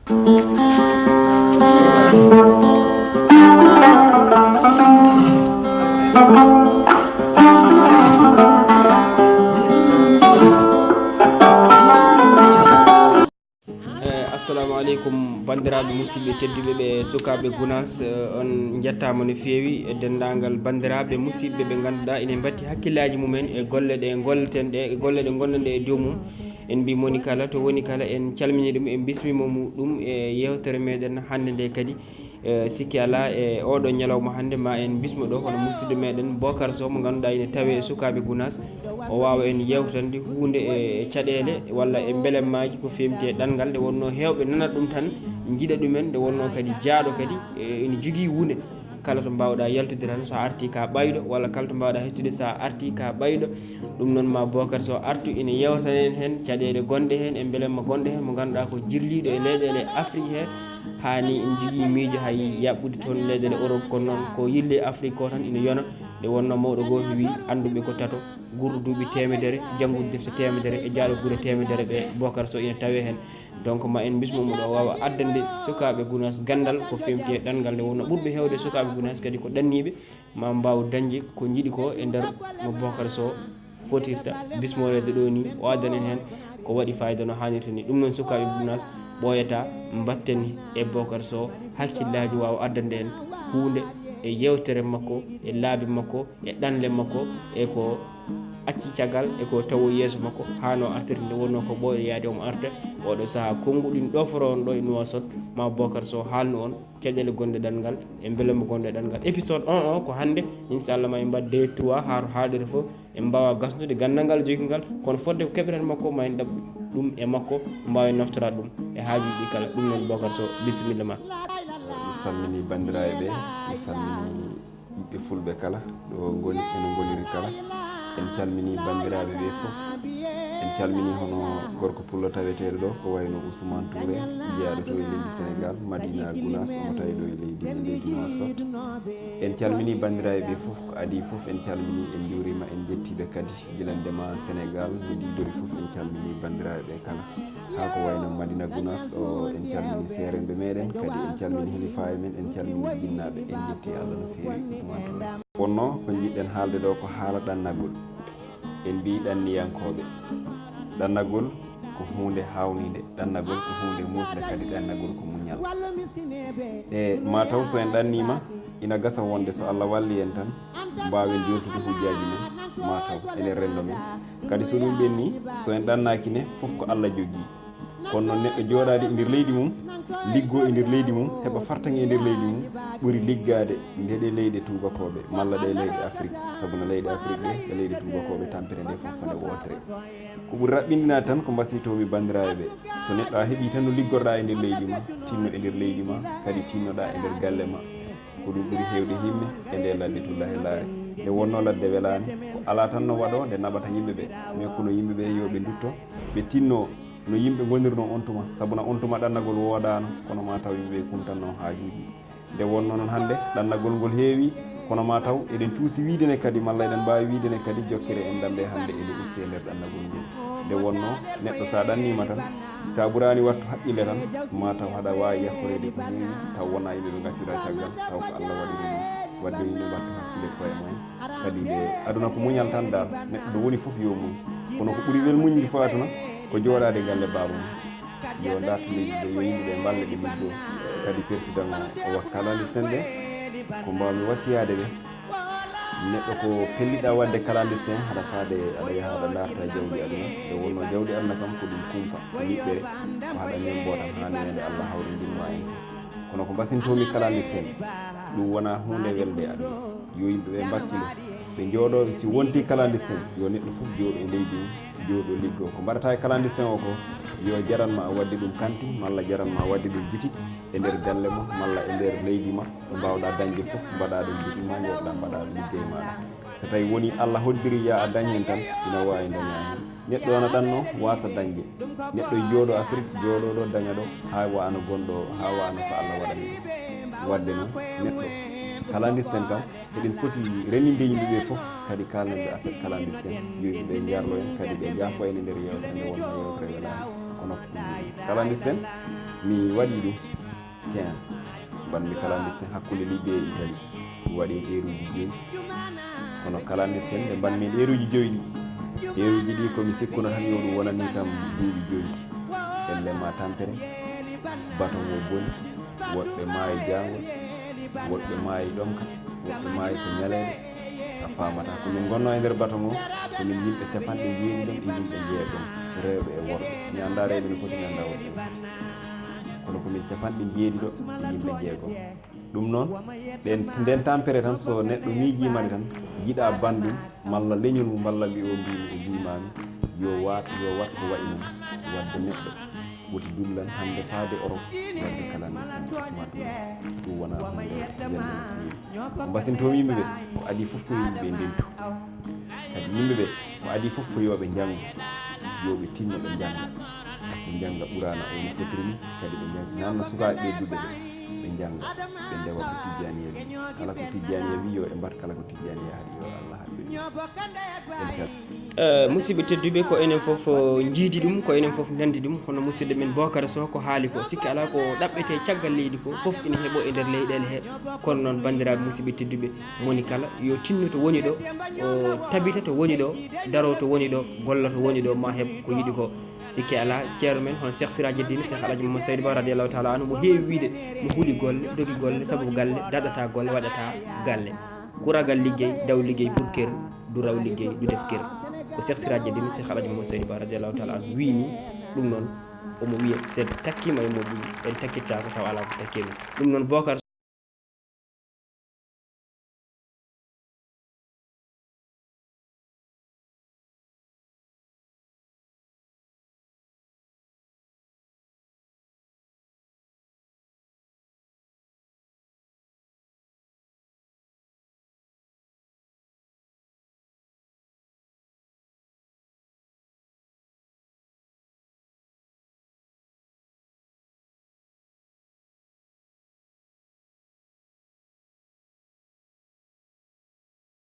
assalamu aleykum bandiraɓe musidɓe tedduɓe ɓe sukaɓe Gunaas, on jettama no fewi e dendagal bandiraɓe musidɓe ɓe ganduɗa ene batti hakkillaji mumen e golle ɗe golleten ɗe e golle ɗe gonɗen e dow mum. En mbi moni kala to woni kala en calmini ɗum en bismima ɗum e yewtere meɗen hande nde kadi sikki ala e oɗo ñalawma hande ma en bismo ɗo kono musidɗo meɗen Bocar Sow mo ganduɗa ene tawe sukaɓe Gunaas. O wawa en yewtande hunde e caɗele walla e belemmaji ko femti e ɗangal nde wonno hewɓe nanat ɗum tan jiiɗa ɗumen nde wonno kadi jaaɗo kadi ene jogui hunde kala to mbawɗa yaltude tan sa arti ka ɓayɗo walla kala to mbawɗa hettude sa arti ka ɓayɗo. ɗum noon ma Bocar Sow artu ene yewtanen hen caɗele gonɗe hen e belemma gonɗe hen mo ganduɗa ko jirliɗo e leyɗele Afrique he hani en jogui miijo hay yaɓɓude toon leyɗele Europe kono noon ko yille Afrique ko tan ina yona nde wonno mawɗo goto wi anduɓe ko tato gurɗo duuɓi temedere janggude defte temedere e jaaɗo guure temedere ɓe Bocar Sow ina tawe hen. donc ma en bismomo ɗo wawa addande sukaɓe Gunaas gandal ko femti e ɗangal nde wonno ɓurɓe hewde sukaɓe Gunaas kadi ko ɗanniɓe ma mbaw dañde ko jiiɗi ko e nder mo Bocar Sow fotirta bismorede ɗo ni o addanen hen ko waɗi fayida no hannirta ni. ɗum noon sukaɓe Gunaas ɓooyata mbatten e Bocar Sow hakkillaji wawa addande en hunde e yewtere makko e laabi makko e ɗanle makko e ko acci caggal e ko tawo yeeso makko hano artirde nde wonno ko ɓooyo yaade omo arta oɗo saaha konngol ɗin ɗoforo on ɗo e Nouakchott ma Bocar Sow haalnu on caɗele gonɗe ɗangal e belemma gonɗe ɗangal. épisode 1 o ko hande inchallah ma en mbadde 3 haaro haalire fof en mbawa gasnude gandal ngal jogi ngal kono fodde ko keɓeten makko ma en ɗaɓ ɗum e makko mbawen naftora ɗum e haajuji ɗi kala. ɗum noon Bocar Sow bisimilla ma. mi salmini bandiraɓe ɓe mi salmini ɓiɓɓe fulɓe kala ɗo goni eno goniri kala en calmini bandiraɓe ɓe fof en calmini hono gorko pullo taweteɗo ɗo ko wayno Ousmane Touré jiyaɗo to e leydi Sénégal Madina Gunaas omo tawi ɗo e leydi Nouakchott. en calmini bandiraɓe ɓe fof ko adi fof en calmini en juurima en jettiɓe kadi guilandema Sénégal mi ɗiɗori fof en calmini bandiraɓe ɓe kala ha ko wayno Madina Gunaas ɗo en calmini seerenɓe meɗen kadi en calmini helifaye men en calmini jinnaɓe en jetti Allah no fewi Ousmane Touré. wonno ko jiɗɗen haalde ɗo ko haala ɗannagol en mbi ɗanniyankoɓe ɗannagol ko hunde hawnide ɗannagol ko hunde musde kadi ɗannagol ko muñal e mataw so en ɗannima ina gasa wonde so Allah walli en tan mbawen jontude hujjaji men mataw enen rendo men kadi so ɗum ɓenni so en ɗannaki ne foof ko Allah jogui kono noon neɗɗo jooɗade e nder leydi mum liggo e nder leydi mum heɓa fartaŋe e nder leydi mum ɓuuri liggade ndeɗe leyɗe tubakoɓe malla ɗe leyɗe Afrique saabu no leyɗe Afrique ɗe e leyɗe tubakoɓe tampere nde fof ko nde wotere ko ɓuuri raɓɓindinade tan ko mbasiytomi bandiraɓe ɓe so neɗɗo a heeɓi tan no liggorɗa e nder leydi ma tinno e nder leydi ma kadi tinnoɗa e nder galle ma ko ɗum ɓuuri hewde himme e nde ladde tullahi laare nde wonno ladde welani ko ala tan no waɗo nde naɓata yimɓeɓe mais kono yimɓeɓe yoɓe dutto ɓe tinno no yimɓe gonirno on tuma saabu no on tuma ɗannagol woɗano kono ma taw yimɓeɓe kumtanno haajuji nde wonno noon hannde ɗannagol ngol heewi kono ma taw eɗen cuusi wiidene kadi malla eɗen mbawi wiidene kadi jokkere en ɗam ɗe hannde ene usti e nder ɗannagol ngol nde wonno neɗɗo sa ɗannima tan sa ɓurani wattu haqqille tan ma taw haɗa wawi yakkorede ko heewi taw wona yimɓeɓe gaccuɗa caggal taw ko Allah waɗiri ɗum wadde yimɓe wattu hakkille koye mumen kadi nde aduna ko muñal tan dal neɗɗo ɗo woni foof yo muñ kono ko ɓuuri wel muñde fatuna ko jooɗade galle babum yo dartu leydi ɓe yo yimɓeɓe mballe ɓe liggo kadi président o wakkalandi senɗe ko mbawmi wasiyade ɓe neɗɗo ko pelliɗa wadde clandestin haɗa faade aɗa yaha aɗa darta jawdi aduna nde wonno jawdi aduna kam ko ɗum kumpa ko yiɓɓere ko haɗa nembo tan ha nenede Allah hawri ndinma en kono ko mbasintomi clandestin ɗum wona hunde welde aduna yo yimɓeɓe mbakkilo ɓe jooɗo si wonti clandestin yo neɗɗo fof jooɗo e leydi mum jooɗo liggo ko mbaɗata e clandestin o ko yo jaranma a wadde ɗum kanti malla jaranma a wadde ɗum biti e nder galle ma malla e nder leydi ma ɗo mbawɗa dañde fof mbaɗa ɗum biti ma jooɗoɗa mbaɗa liggey maɗa so tawi woni Allah hoddiri ya a dañ hen tan ina wawi daña hen neɗɗo ana ɗanno wasa dañde neɗɗo jooɗo Afrique jooɗoɗo daña ɗo ha wano gonɗo ha wano ko Allah waɗani wadde noon neɗɗo clandestin kam eɗen poti reninde yimɓeɓe fof kadi kalnande affaire clandestin yo yimɓeɓe jarlo en kadi ɓe jaafo en e nder yewtere nde wonno yewtere welani kono clandestin mi waɗi ɗum 15 banmi clandestin hakkude Libye e Italie mi waɗi ɗeeruji 5 kono clandestin ɓe mbanmi ɗeeruji 5 ɗi ɗeeruji ɗi komi sikkuno tan yo ɗum wonani kam duuɓi 5 elle ma tampere baton o boni woɓɓe maayi jangol woɓɓe maayi ɗomka woɓɓe maayi ko ñaleɗe a famata komin gonno e nder baton o komin yimɓe 90 ɗum e yimɓe jeegom rewɓe e worɓe mi anda rewɓe no foti mi anda worɓe kono komin 90 ɗo e yimɓe jeegom ɗum noon nden tampere tan so neɗɗo miijimani tan jiɗa bandum malla leñol mum malla li o mbimi o mbimami yo wat ko wayi mum wadde neɗɗo woti dullan hande faade Europe wadde clandestin usman ɗum wona mbasintomi yimɓeɓe ko adi foof ko yimɓeɓe ndemtu kadi yimɓeɓe ko adi foof ko yoɓe janggo yoɓe tinno ɓe jangga ɓurana o no fotiri ni kadi ɓe jangga nanno sukaɓe ɓedduɓe ɓe jangga ɓe ndewa ko tijjaniya wi kala ko tijjaniya wi yo ɓe mbat kala ko tijjaniya haɗi yo Allah haɗi musidɓe tedduɓe ko enen foof jiidi ɗum ko enen foof nandi ɗum hono musidɗo men Bocara Sow ko haali ko sikki ala ko ɗaɓɓete caggal leydi ko foof ina heeɓo e nder leyɗele he kono noon bandiraɓe musidɓe tedduɓe moni kala yo tinno to woni ɗo tabita to woni ɗo daro to woni ɗo golla to woni ɗo ma heeb ko yiɗi ko sikki ala ceerno men hono Cheikh Siraji Dine Cheikh Alaji Mamadou Saydou Ba radiallahu taala anu mo heewi wiide mo huuli golle dogi golle saabu galle daɗata golle waɗata galle kuragal liggey daw liggey pour ker du raw liggey du def ker ko Cheikh Siraji Dine Cheikh Alaji Mamadou Saydou Ba radiallahu taala anu wini ɗum noon omo wiya sen takkima e moƴƴi en takkittako taw ala ko takkima ɗum noon Bocar